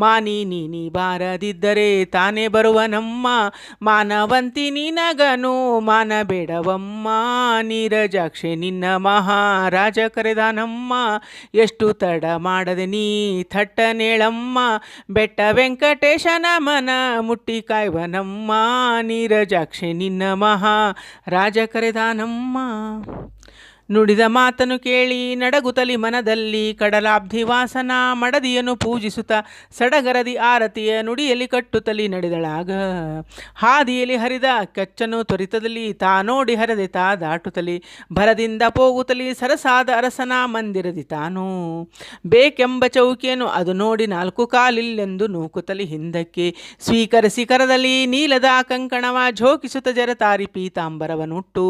ಮಾನಿ ನೀನಿ ಬಾರದಿದ್ದರೆ ತಾನೇ ಬರುವನಮ್ಮ. ಮಾನವಂತಿ ನಿನಗನು ಮಾನಬೇಡವಮ್ಮ. ನೀರಜಾಕ್ಷೆ ನಿನ್ನ ಮಹಾರಾಜ ಕರೆದಾನಮ್ಮ ಎಷ್ಟು ತಡ ಮಾಡದೆ ನೀ ಥಟ್ಟನೇಳಮ್ಮ. ಬೆಟ್ಟ ವೆಂಕಟೇಶನ ಮನ ಮುಟ್ಟಿ ಕಾಯ್ವನಮ್ಮ. ನೀರಜಾಕ್ಷೆ ನಿನ್ನ ಮಹಾರಾಜ ಕರೆದಾನಮ್ಮ. ನುಡಿದ ಮಾತನು ಕೇಳಿ ನಡಗುತ್ತಲಿ ಮನದಲ್ಲಿ ಕಡಲಾಬ್ಧಿವಾಸನ ಮಡದಿಯನ್ನು ಪೂಜಿಸುತ್ತ ಸಡಗರದಿ ಆರತಿಯ ನುಡಿಯಲ್ಲಿ ಕಟ್ಟುತ್ತಲಿ ನಡೆದಳಾಗ. ಹಾದಿಯಲ್ಲಿ ಹರಿದ ಕಚ್ಚನು ತ್ವರಿತದಲ್ಲಿ ತಾನೋಡಿ ಹರದೆ ತಾ ದಾಟುತ್ತಲಿ ಭರದಿಂದ ಹೋಗುತ್ತಲಿ ಸರಸಾದ ಅರಸನ ಮಂದಿರದಿ ತಾನು. ಬೇಕೆಂಬ ಚೌಕಿಯನ್ನು ಅದು ನೋಡಿ 4 ಕಾಲಿಲ್ಲೆಂದು ನೂಕುತ್ತಲಿ ಹಿಂದಕ್ಕೆ ಸ್ವೀಕರಿಸಿ ಕರದಲ್ಲಿ ನೀಲದ ಕಂಕಣವ ಝೋಕಿಸುತ್ತ ಜರತಾರಿ ಪೀತಾಂಬರವನುಟ್ಟು.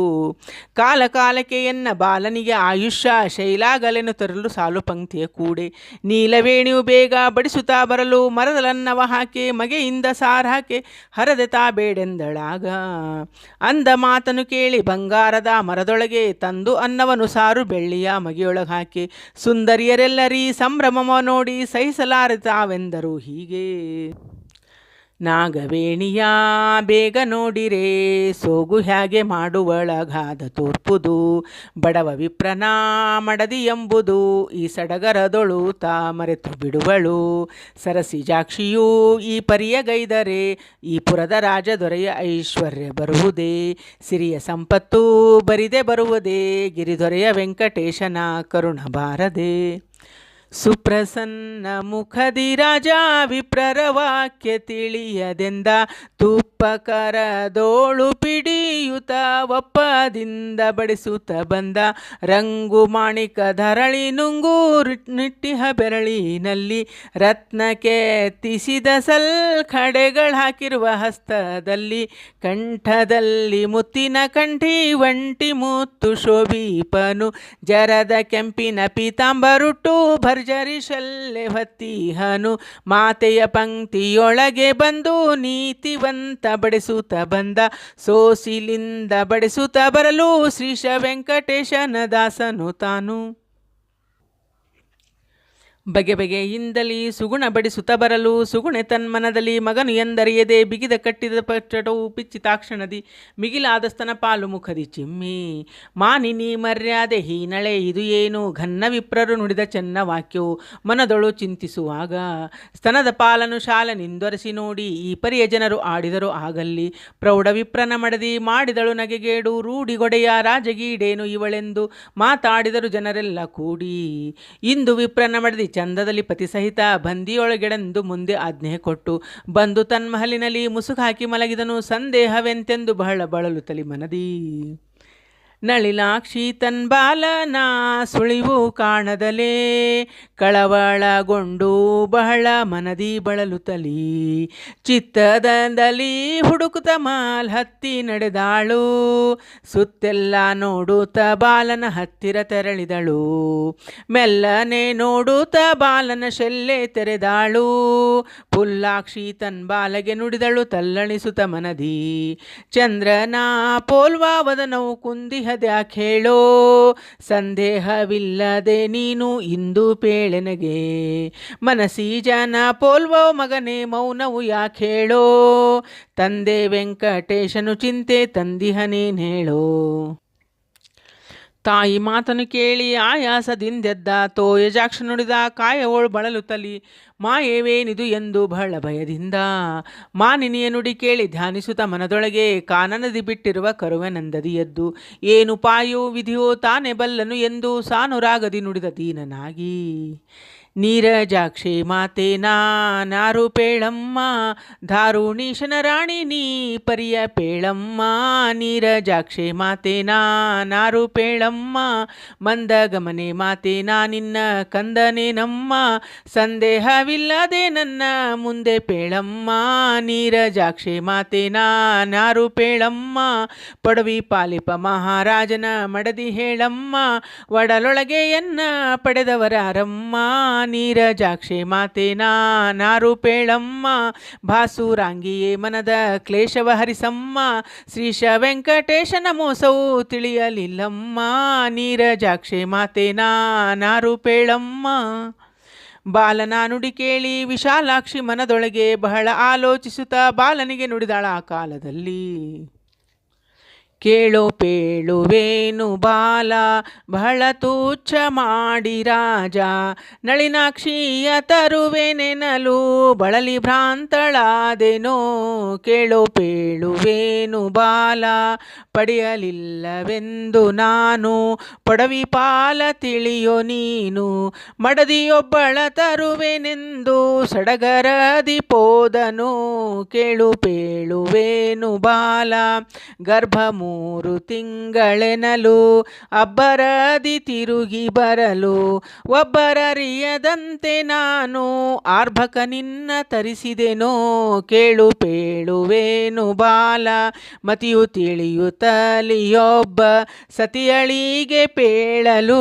ಕಾಲ ಕಾಲಕ್ಕೆ ಎನ್ನ ಬಾಲನಿಗೆ ಆಯುಷ್ಯ ಶೈಲಾಗಲೆನು ತರಲು ಸಾಲು ಪಂಕ್ತಿಯ ಕೂಡೆ. ನೀಲವೇಣಿಯು ಬೇಗ ಬಡಿಸುತ್ತಾ ಬರಲು ಮರದಲನ್ನವ ಹಾಕಿ ಮಗೆ,ಯಿಂದ ಸಾರಾಕೆ ಹರದೆ ತಾ ಬೇಡೆಂದಳಾಗ. ಅಂದ ಮಾತನು ಕೇಳಿ ಬಂಗಾರದ ಮರದೊಳಗೆ ತಂದು ಅನ್ನವನು ಸಾರು ಬೆಳ್ಳಿಯ ಮಗೆಯೊಳಗೆ ಹಾಕಿ ಸುಂದರಿಯರೆಲ್ಲರೀ ಸಂಭ್ರಮವ ನೋಡಿ ಸಹಿಸಲಾರೆ ತಾವೆಂದರು ಹೀಗೆ. ನಾಗವೇಣಿಯ ಬೇಗ ನೋಡಿರೆ ಸೋಗು ಹ್ಯಾಗೆ ಮಾಡುವಳಗಾದ ತೋರ್ಪುದು ಬಡವ ವಿಪ್ರನ ಮಡದಿ ಎಂಬುದು ಈ ಸಡಗರದೊಳು ತಾ ಮರೆತು ಬಿಡುವಳು ಸರಸಿಜಾಕ್ಷಿಯೂ ಈ ಪರಿಯಗೈದರೆ ಈ ಪುರದ ರಾಜದೊರೆಯ ಐಶ್ವರ್ಯ ಬರುವುದೇ ಸಿರಿಯ ಸಂಪತ್ತು ಬರಿದೆ ಬರುವುದೇ ಗಿರಿದೊರೆಯ ವೆಂಕಟೇಶನ ಕರುಣ ಬಾರದೆ ಸುಪ್ರಸನ್ನ ಮುಖದಿ ರಾಜ ವಿಪ್ರರ ವಾಕ್ಯ ತಿಳಿಯದೆಂದ ತುಪ್ಪಕರದೋಳು ಪಿಡಿಯುತ ಒಪ್ಪದಿಂದ ಬಡಿಸುತ್ತ ಬಂದ ರಂಗು ಮಾಣಿಕ ಧರಳಿ ನುಂಗು ನಿಟ್ಟಿಹ ಬೆರಳಿನಲ್ಲಿ ರತ್ನಕ್ಕೆ ಎತ್ತಿಸಿದ ಸಲ್ಖಡೆಗಳು ಹಾಕಿರುವ ಹಸ್ತದಲ್ಲಿ ಕಂಠದಲ್ಲಿ ಮುತ್ತಿನ ಕಂಠಿ ಒಂಟಿ ಮುತ್ತು ಶೋಭೀಪನು ಜರದ ಕೆಂಪಿನ ಪೀತಾಂಬರುಟ್ಟು ಭರ್ಜರಿ ಶಲ್ಲೆ ಹೊತ್ತಿಹನು ಮಾತೆಯ ಪಂಕ್ತಿಯೊಳಗೆ ಬಂದು ನೀತಿವಂತ ಬಡಿಸುತ್ತ ಬಂದ ಸೋಸಿಲಿಂದ ಬಡಿಸುತ್ತ ಬರಲು ಶ್ರೀಶ ವೆಂಕಟೇಶನ ದಾಸನು ತಾನು ಬಗೆ ಬಗೆಯಿಂದಲೇ ಸುಗುಣ ಬಡಿಸುತ್ತ ಬರಲು ಸುಗುಣೆ ತನ್ಮನದಲ್ಲಿ ಮಗನು ಎಂದರಿಯದೆ ಬಿಗಿದ ಕಟ್ಟಿದ ಪಟ್ಟವು ಪಿಚ್ಚಿತಾಕ್ಷಣದಿ ಮಿಗಿಲಾದ ಸ್ತನ ಪಾಲು ಮುಖದಿ ಚಿಮ್ಮಿ ಮಾನಿನಿ ಮರ್ಯಾದೆ ಹೀನಳೆ ಇದು ಏನು ಘನ್ನ ವಿಪ್ರರು ನುಡಿದ ಚೆನ್ನ ವಾಕ್ಯವು ಮನದೊಳು ಚಿಂತಿಸುವಾಗ ಸ್ತನದ ಪಾಲನು ಶಾಲನಿಂದೊರೆಸಿ ನೋಡಿ ಈ ಪರಿಯ ಜನರು ಆಡಿದರು ಆಗಲ್ಲಿ ಪ್ರೌಢ ವಿಪ್ರನ ಮಡದಿ ಮಾಡಿದಳು ನಗೆಗೇಡು ರೂಢಿಗೊಡೆಯ ರಾಜಗೀಡೇನು ಇವಳೆಂದು ಮಾತಾಡಿದರು ಜನರೆಲ್ಲ ಕೂಡಿ ಇಂದು ವಿಪ್ರನ ಮಡದಿ ಚಂದದಲ್ಲಿ ಪತಿ ಸಹಿತ ಬಂದಿಯೊಳಗೆಡೆಂದು ಮುಂದೆ ಆಜ್ಞೆ ಕೊಟ್ಟು ಬಂದು ತನ್ಮಹಲಿನಲ್ಲಿ ಮುಸುಕು ಹಾಕಿ ಮಲಗಿದನು ಸಂದೇಹವೆಂತೆಂದು ಬಹಳ ಬಳಲುತ್ತಲಿ ಮನದಿ ನಳಿಲಾಕ್ಷಿ ತನ್ ಬಾಲನ ಸುಳಿವು ಕಾಣದಲೇ ಕಳವಳಗೊಂಡು ಬಹಳ ಮನದಿ ಬಳಲುತ್ತಲಿ ಚಿತ್ತದಲ್ಲಿ ಹುಡುಕುತ್ತ ಮಾಲ್ ಹತ್ತಿ ನಡೆದಾಳು ಸುತ್ತೆಲ್ಲ ನೋಡುತ್ತ ಬಾಲನ ಹತ್ತಿರ ತೆರಳಿದಳು ಮೆಲ್ಲನೆ ನೋಡುತ್ತ ಬಾಲನ ಶೆಲ್ಲೆ ತೆರೆದಾಳು ಪುಲ್ಲಾಕ್ಷಿ ತನ್ ಬಾಲಗೆ ನುಡಿದಳು ತಲ್ಲಣಿಸುತ್ತ ಮನದಿ ಚಂದ್ರನ ಪೋಲ್ವಾವದನವು ಕುಂದಿಹ ದ್ಯಾಖೇಳೋ ಸಂದೇಹವಿಲ್ಲದೆ ನೀನು ಇಂದು ಪೇಳೆನಗೆ ಮನಸಿ ಜನ ಪೋಲ್ವೋ ಮಗನೇ ಮೌನವು ಯಾಖೇಳೋ ತಂದೆ ವೆಂಕಟೇಶನು ಚಿಂತೆ ತಂದಿಹನೇನು ಹೇಳೋ ತಾಯಿ ಮಾತನ್ನು ಕೇಳಿ ಆಯಾಸದಿಂದೆದ್ದ ತೋಯಜಾಕ್ಷ ನುಡಿದ ಕಾಯವೋಳು ಬಳಲುತ್ತಲಿ ಮಾಯೇವೇನಿದು ಎಂದು ಬಹಳ ಭಯದಿಂದ ಮಾನಿನಿಯ ನುಡಿ ಕೇಳಿ ಧ್ಯಾನಿಸುತ್ತ ಮನದೊಳಗೆ ಕಾನನದಿ ಬಿಟ್ಟಿರುವ ಕರುವೆನಂದದಿ ಎದ್ದು ಏನು ಪಾಯೋ ವಿಧಿಯೋ ತಾನೇ ಬಲ್ಲನು ಎಂದು ಸಾನುರಾಗದಿ ನುಡಿದ ದೀನನಾಗಿ ನೀರಜಾಕ್ಷಿ ಮಾತೆ ನಾರು ಪೇಳಮ್ಮ ಧಾರುಣೀಶನ ರಾಣಿ ನೀ ಪರಿಯ ಪೇಳಮ್ಮ ನೀರಜಾಕ್ಷಿ ಮಾತೆ ನಾರು ಪೇಳಮ್ಮ ಮಂದಗಮನೆ ಮಾತೆ ನಿನ್ನ ಕಂದನೇನಮ್ಮ ಸಂದೇಹವಿಲ್ಲದೆ ನನ್ನ ಮುಂದೆ ಪೇಳಮ್ಮ ನೀರಜಾಕ್ಷಿ ಮಾತೆ ನಾರು ಪೇಳಮ್ಮ ಪೊಡವಿ ಪಾಲಿಪ ಮಹಾರಾಜನ ಮಡದಿ ಹೇಳಮ್ಮ ಒಡಲೊಳಗೆ ಎನ್ನ ಪಡೆದವರಾರಮ್ಮ ನೀರಜಾಕ್ಷಿ ಮಾತೆ ನಾರು ಪೇಳಮ್ಮ ಭಾಸುರಾಂಗಿಯೇ ಮನದ ಕ್ಲೇಶವ ಹರಿಸಮ್ಮ ಶ್ರೀಶ ವೆಂಕಟೇಶನ ಮೋಸವು ತಿಳಿಯಲಿಲ್ಲಮ್ಮ ನೀರಜಾಕ್ಷಿ ಮಾತೆ ನಾರು ಪೇಳಮ್ಮ ಬಾಲನ ನುಡಿ ಕೇಳಿ ವಿಶಾಲಾಕ್ಷಿ ಮನದೊಳಗೆ ಬಹಳ ಆಲೋಚಿಸುತ್ತಾ ಬಾಲನಿಗೆ ನುಡಿದಾಳ ಆ ಕಾಲದಲ್ಲಿ ಕೇಳೋ ಪೇಳುವೇನು ಬಾಲ ಬಹಳ ತುಚ್ಛ ಮಾಡಿ ರಾಜ ನಳಿನಾಕ್ಷಿಯ ತರುವೆನೆನಲು ಬಳಲಿ ಭ್ರಾಂತಳಾದೆನೋ ಕೇಳೋ ಪೇಳುವೇನು ಬಾಲ ಪಡೆಯಲಿಲ್ಲವೆಂದು ನಾನು ಪೊಡವಿ ಪಾಲ ತಿಳಿಯೋ ನೀನು ಮಡದಿಯೊಬ್ಬಳ ತರುವೆನೆಂದು ಸಡಗರದಿ ಪೋದನು ಕೇಳು ಪೇಳುವೇನು ಬಾಲ ಗರ್ಭ 3 ತಿಂಗಳೆನಲು ಅಬ್ಬರದಿ ತಿರುಗಿ ಬರಲು ಒಬ್ಬರರಿಯದಂತೆ ನಾನು ಆರ್ಭಕ ನಿನ್ನ ತರಿಸಿದೆನೋ ಕೇಳು ಪೇಳುವೇನು ಬಾಲ ಮತಿಯು ತಿಳಿಯುತ್ತಲಿಯೊಬ್ಬ ಸತಿಯಳಿಗೆ ಪೇಳಲು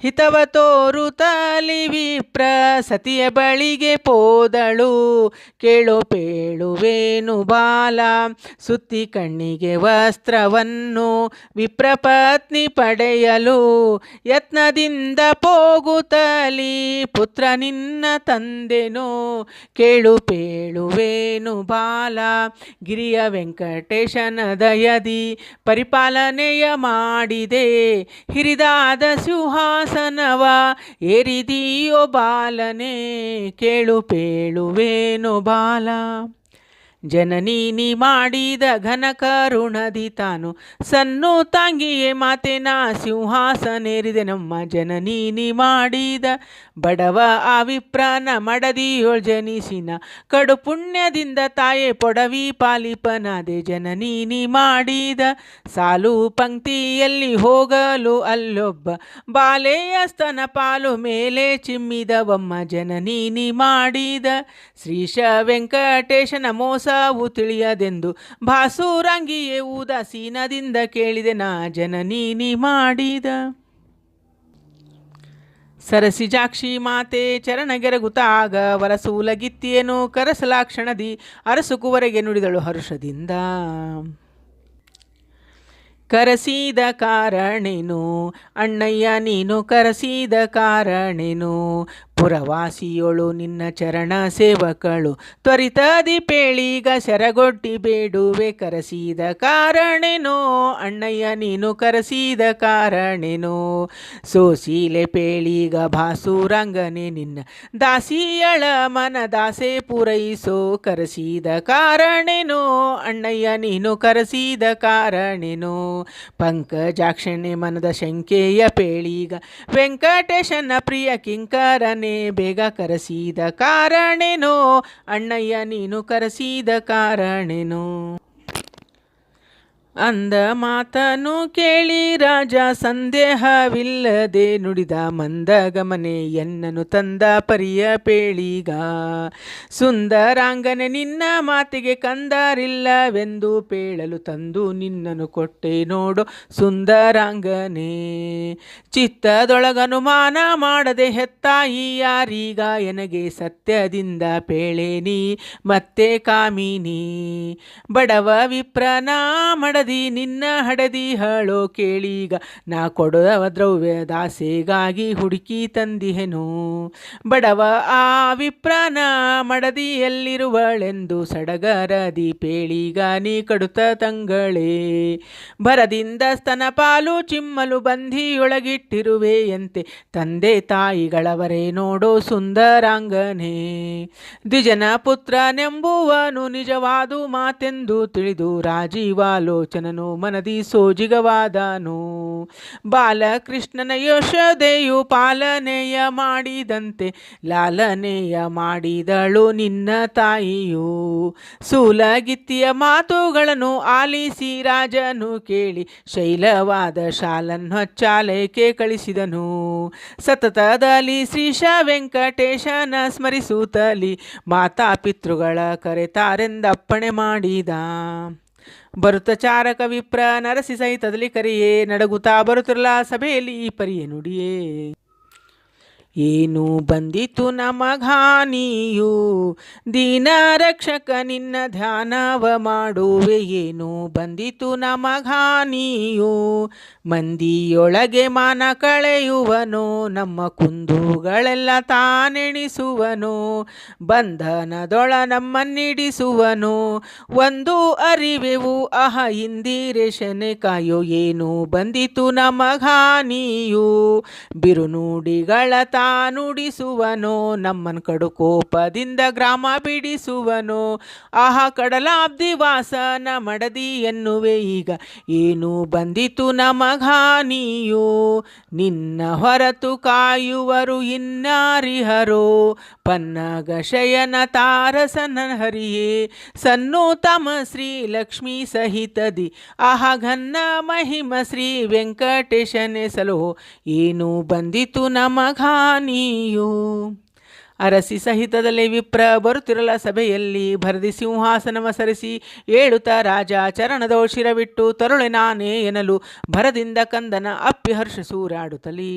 ಹಿತವ ತೋರುತ್ತಲಿ ವಿಪ್ರ ಸತಿಯ ಬಳಿಗೆ ಪೋದಳು ಕೇಳು ಪೇಳುವೇನು ಬಾಲ ಸುತ್ತಿ ಕಣ್ಣಿಗೆ ವಸ್ತ್ರವ ವರವನ್ನು ವಿಪ್ರಪತ್ನಿ ಪಡೆಯಲು ಯತ್ನದಿಂದ ಪೋಗುತ್ತಲಿ ಪುತ್ರ ನಿನ್ನ ತಂದೆನೋ ಕೇಳು ಪೇಳುವೇನು ಬಾಲ ಗಿರಿಯ ವೆಂಕಟೇಶನ ದಯದಿ ಪರಿಪಾಲನೆಯ ಮಾಡಿದೆ ಹಿರಿದಾದ ಸಿಂಹಾಸನವ ಏರಿದೀಯೋ ಬಾಲನೆ ಕೇಳು ಪೇಳುವೇನು ಬಾಲ ಜನನೀನಿ ಮಾಡಿದ ಘನ ಕರುಣದಿ ತಾನು ಸನ್ನು ತಾಂಗಿಯೇ ಮಾತೆನ ಸಿಂಹಾಸನೇರಿದೆ ನಮ್ಮ ಜನನೀನಿ ಮಾಡಿದ ಬಡವ ಆ ವಿಪ್ರನ ಮಡದಿಯೊಳ್ ಜನಿಸಿನ ಕಡು ಪುಣ್ಯದಿಂದ ತಾಯೆ ಪೊಡವಿ ಪಾಲಿಪನಾದೆ ಜನನೀನಿ ಮಾಡಿದ ಸಾಲು ಪಂಕ್ತಿಯಲ್ಲಿ ಹೋಗಲು ಅಲ್ಲೊಬ್ಬ ಬಾಲೆಯ ಸ್ತನ ಪಾಲು ಮೇಲೆ ಚಿಮ್ಮಿದವಮ್ಮ ಜನನೀನಿ ಮಾಡಿದ ಶ್ರೀಶ ವೆಂಕಟೇಶನ ಮೋಸವು ತಿಳಿಯದೆಂದು ಭಾಸುರಂಗಿಯೇ ಉದಾಸೀನದಿಂದ ಕೇಳಿದೆ ನಾ ಜನನೀನಿ ಮಾಡಿದ ಸರಸಿಜಾಕ್ಷಿ ಮಾತೆ ಚರಣಗೆರಗುತ್ತಾಗ ವರಸೂಲಗಿತ್ತಿಯೇನು ಕರಸಲಾಕ್ಷಣದಿ ಅರಸುಕುವರೆಗೆ ನುಡಿದಳು ಹರುಷದಿಂದ ಕರಸಿದ ಕಾರಣೇನು ಅಣ್ಣಯ್ಯ ನೀನು ಕರಸಿದ ಕಾರಣೇನು ಪುರವಾಸಿಯೊಳು ನಿನ್ನ ಚರಣ ಸೇವಕಳು ತ್ವರಿತದಿ ಪೇಳಿಗ ಸೆರಗೊಡ್ಡಿ ಬೇಡುವೆ ಕರಸಿದ ಕಾರಣೇನೋ ಅಣ್ಣಯ್ಯ ನೀನು ಕರಸಿದ ಕಾರಣೇನೋ ಸೋಸೀಲೆ ಪೇಳಿಗ ಭಾಸುರಂಗನೆ ನಿನ್ನ ದಾಸಿಯಳ ಮನ ದಾಸೆ ಪೂರೈಸೋ ಕರಸಿದ ಕಾರಣೇನೋ ಅಣ್ಣಯ್ಯ ನೀನು ಕರಸಿದ ಕಾರಣೇನೋ ಪಂಕಜಾಕ್ಷಣೆ ಮನದ ಶಂಕೆಯ ಪೇಳಿಗ ವೆಂಕಟೇಶನ ಪ್ರಿಯ ಕಿಂಕರನೆ ಬೇಗ ಕರಸಿದ ಕಾರಣೇನೋ ಅಣ್ಣಯ್ಯ ನೀನು ಕರಸಿದ ಕಾರಣೇನೋ ಅಂದ ಮಾತನು ಕೇಳಿ ರಾಜ ಸಂದೇಹವಿಲ್ಲದೆ ನುಡಿದ ಮಂದಗಮನೆ ಎನ್ನನು ತಂದ ಪರಿಯ ಪೇಳಿಗ ಸುಂದರಾಂಗನೆ ನಿನ್ನ ಮಾತಿಗೆ ಕಂದರಿಲ್ಲವೆಂದು ಪೇಳಲು ತಂದು ನಿನ್ನನು ಕೊಟ್ಟೆ ನೋಡು ಸುಂದರಾಂಗನೇ ಚಿತ್ತದೊಳಗನುಮಾನ ಮಾಡದೆ ಹೆತ್ತಾಯಿ ಯಾರೀಗ ಎನಗೆ ಸತ್ಯದಿಂದ ಪೇಳೇನಿ ಮತ್ತೆ ಕಾಮಿನಿ ಬಡವ ವಿಪ್ರನ ಮಡದಿ ನಿನ್ನ ಹಡದಿ ಹಳೋ ಕೇಳೀಗ ನಾ ಕೊಡುವ ದ್ರವ್ಯ ದಾಸೆಗಾಗಿ ಹುಡುಕಿ ತಂದಿಹೆನು ಬಡವ ಆ ವಿಪ್ರನ ಮಡದಿಯಲ್ಲಿರುವಳೆಂದು ಸಡಗರದಿ ಪೇಳಿಗ ನೀ ಕಡುತ್ತ ತಂಗಳೇ ಭರದಿಂದ ಸ್ತನ ಪಾಲು ಚಿಮ್ಮಲು ಬಂಧಿಯೊಳಗಿಟ್ಟಿರುವೆಯಂತೆ ತಂದೆ ತಾಯಿಗಳವರೇ ನೋಡೋ ಸುಂದರಾಂಗನೇ ದ್ವಿಜನ ಪುತ್ರನೆಂಬುವನು ನಿಜವಾದು ಮಾತೆಂದು ತಿಳಿದು ರಾಜೀವಾಲೋಚನನು ಮನದಿ ಸೋಜಿಗವಾದನು ಬಾಲಕೃಷ್ಣನ ಯಶೋದೆಯು ಪಾಲನೆಯ ಮಾಡಿದಂತೆ ಲಾಲನೆಯ ಮಾಡಿದಳು ನಿನ್ನ ತಾಯಿಯು ಸೂಲಗಿತ್ತಿಯ ಮಾತುಗಳನ್ನು ಆಲಿಸಿ ರಾಜನು ಕೇಳಿ ಶೈಲವಾದ ಶಾಲನ್ನು ಹಚ್ಚಾಲಯಕ್ಕೆ ಕಳಿಸಿದನು ಸತತದಲ್ಲಿ ಶ್ರೀಶ ವೆಂಕಟೇಶನ ಸ್ಮರಿಸುತ್ತಲಿ ಮಾತಾ ಪಿತೃಗಳ ಕರೆತಾರೆಂದಪ್ಪಣೆ ಮಾಡಿದ ಬರುತ್ತ ಚಾರಕ ವಿಪ್ರ ನರಸಿ ಸಹಿತದಲ್ಲಿ ಕರೆಯೇ ನಡಗುತ್ತಾ ಬರುತ್ತಿರಲ ಸಭೆಯಲ್ಲಿ ಈ ಪರಿಯೇ ನುಡಿಯೇ ಏನು ಬಂದಿತು ನಮಘಾನಿಯು ದೀನ ರಕ್ಷಕ ನಿನ್ನ ಧ್ಯಾನವ ಮಾಡುವೆ ಏನು ಬಂದಿತು ನಮಘಾನಿಯು ಮಂದಿಯೊಳಗೆ ಮಾನ ಕಳೆಯುವನು ನಮ್ಮ ಕುಂದುಗಳೆಲ್ಲ ತಾನೆಣಿಸುವನು ಬಂಧನದೊಳ ನಮ್ಮನ್ನಿಡಿಸುವನು ಒಂದು ಅರಿವೆವು ಅಹ ಇಂದಿರೇಶನೆ ಕಾಯೋ ಏನು ಬಂದಿತು ನಮಘಾನಿಯು ಬಿರುನುಡಿಗಳ ನುಡಿಸುವನೋ ನಮ್ಮನ್ ಕಡು ಕೋಪದಿಂದ ಗ್ರಾಮ ಬಿಡಿಸುವನೋ ಆಹ ಕಡಲಾಬ್ದಿ ವಾಸನ ಮಡದಿ ಎನ್ನುವೆ ಈಗ ಏನು ಬಂದಿತು ನಮಘಾನಿಯೋ ನಿನ್ನ ಹೊರತು ಕಾಯುವರು ಇನ್ನಾರಿಹರೋ ಪನ್ನಗ ಶಯನ ತಾರಸನ ಹರಿಯೇ ಸನ್ನು ತಮ ಶ್ರೀ ಲಕ್ಷ್ಮೀ ಸಹಿತದಿ ಆಹ ಘನ್ನ ಮಹಿಮ ಶ್ರೀ ವೆಂಕಟೇಶನೆ ಸಲೋ ಏನು ಬಂದಿತು ನಮಘಾನಿಯೋ ಅರಸಿ ಸಹಿತದಲ್ಲಿ ವಿಪ್ರ ಬರುತ್ತಿರಲ ಸಭೆಯಲ್ಲಿ ಭರದಿ ಸಿಂಹಾಸನವ ಸರಿಸಿ ಏಳುತ್ತ ರಾಜ ಚರಣದೋ ಶಿರವಿಟ್ಟು ತರುಳೆ ನಾನೇ ಎನ್ನಲು ಭರದಿಂದ ಕಂದನ ಅಪ್ಪಿ ಹರ್ಷ ಸೂರಾಡುತ್ತಲೀ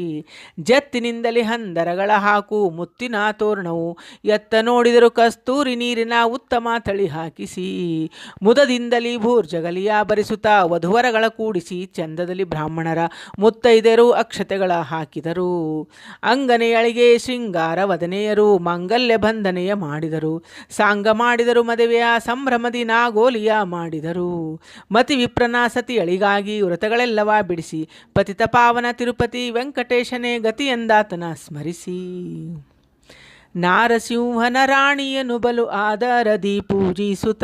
ಜತ್ತಿನಿಂದಲೇ ಹಂದರಗಳ ಹಾಕು ಮುತ್ತಿನ ತೋರಣವು ಎತ್ತ ನೋಡಿದರು ಕಸ್ತೂರಿ ನೀರಿನ ಉತ್ತಮ ತಳಿ ಹಾಕಿಸಿ ಮುದದಿಂದಲೇ ಭೂರ್ಜಗಲಿಯ ಬರಿಸುತ್ತಾ ವಧುವರಗಳ ಕೂಡಿಸಿ ಚಂದದಲ್ಲಿ ಬ್ರಾಹ್ಮಣರ ಮುತ್ತೈದೆಯರು ಅಕ್ಷತೆಗಳ ಹಾಕಿದರು ಅಂಗನೆಯಳಿಗೆ ಶೃಂಗಾರ ವದನೆಯರು ಮಾಂಗಲ್ಯ ಬಂಧನೆಯ ಮಾಡಿದರು ಸಾಂಗ ಮಾಡಿದರು ಮದುವೆಯ ಸಂಭ್ರಮದಿ ನಾಗೋಲಿಯ ಮಾಡಿದರು ಮತಿ ವಿಪ್ರನ ಸತಿಯಳಿಗಾಗಿ ವ್ರತಗಳೆಲ್ಲವ ಬಿಡಿಸಿ ಪತಿತ ಪಾವನ ತಿರುಪತಿ ವೆಂಕಟೇಶನೇ ಗತಿಯೆಂದಾತನ ಸ್ಮರಿಸಿ ನಾರಸಿಂಹನ ರಾಣಿಯನು ಬಲು ಆದರದಿ ಪೂಜಿಸುತ್ತ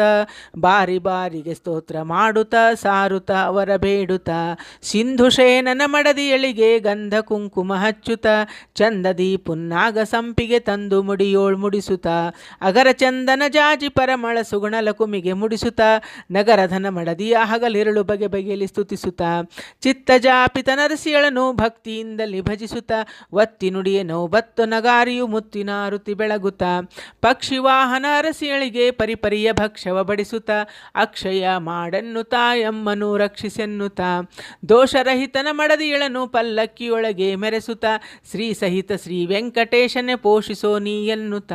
ಬಾರಿ ಬಾರಿಗೆ ಸ್ತೋತ್ರ ಮಾಡುತ್ತ ಸಾರುತ್ತ ಅವರ ಬೇಡುತ್ತ ಸಿಂಧುಶೇನನ ಮಡದಿಯಳಿಗೆ ಗಂಧ ಕುಂಕುಮ ಹಚ್ಚುತ್ತ ಚಂದದಿ ಪುನ್ನಾಗ ಸಂಪಿಗೆ ತಂದು ಮುಡಿಯೋಳ್ ಮುಡಿಸುತ್ತ ಅಗರ ಚಂದನ ಜಾಜಿ ಪರಮಳ ಸುಗುಣಲ ಕುಮಿಗೆ ಮುಡಿಸುತ್ತ ನಗರಧನ ಮಡದಿಯ ಹಗಲಿರುಳು ಬಗೆ ಬಗೆಯಲ್ಲಿ ಸ್ತುತಿಸುತ್ತ ಚಿತ್ತಜಾಪಿತ ನರಸಿಯಳನು ಭಕ್ತಿಯಿಂದಲಿ ಭಜಿಸುತ್ತ ಒತ್ತಿ ನುಡಿಯ ನೌಬತ್ತು ನಗಾರಿಯು ಮುತ್ತಿನ ರುತಿ ಬೆಳಗುತ್ತ ಪಕ್ಷಿವಾಹನ ಅರಸಿಯಳಿಗೆ ಪರಿಪರಿಯ ಭಕ್ಷವ ಬಡಿಸುತ್ತ ಅಕ್ಷಯ ಮಾಡನ್ನುತ್ತ ಎಮ್ಮನು ರಕ್ಷಿಸೆನ್ನುತ್ತ ದೋಷರಹಿತನ ಮಡದಿಯಳನು ಪಲ್ಲಕ್ಕಿಯೊಳಗೆ ಮೆರೆಸುತ್ತ ಶ್ರೀ ಸಹಿತ ಶ್ರೀ ವೆಂಕಟೇಶನೇ ಪೋಷಿಸೋ ನೀ ಎನ್ನುತ್ತ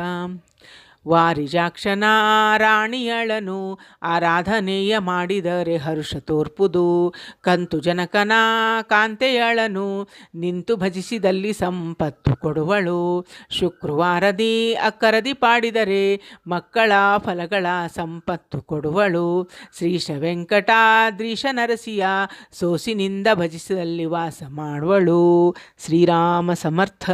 ವಾರಿಜಾಕ್ಷನ ರಾಣಿಯಳನು ಆರಾಧನೆಯ ಮಾಡಿದರೆ ಹರುಷ ತೋರ್ಪುದು ಕಂತು ಜನಕನ ಕಾಂತೆಯಳನು ನಿಂತು ಭಜಿಸಿದಲ್ಲಿ ಸಂಪತ್ತು ಕೊಡುವಳು ಶುಕ್ರವಾರದಿ ಅಕ್ಕರದಿ ಪಾಡಿದರೆ ಮಕ್ಕಳ ಫಲಗಳ ಸಂಪತ್ತು ಕೊಡುವಳು ಶ್ರೀಶ ವೆಂಕಟಾದ್ರೀಶ ನರಸಿಯ ಸೋಸಿನಿಂದ ಭಜಿಸಿದಲ್ಲಿ ವಾಸ ಮಾಡುವಳು ಶ್ರೀರಾಮ ಸಮರ್ಥ.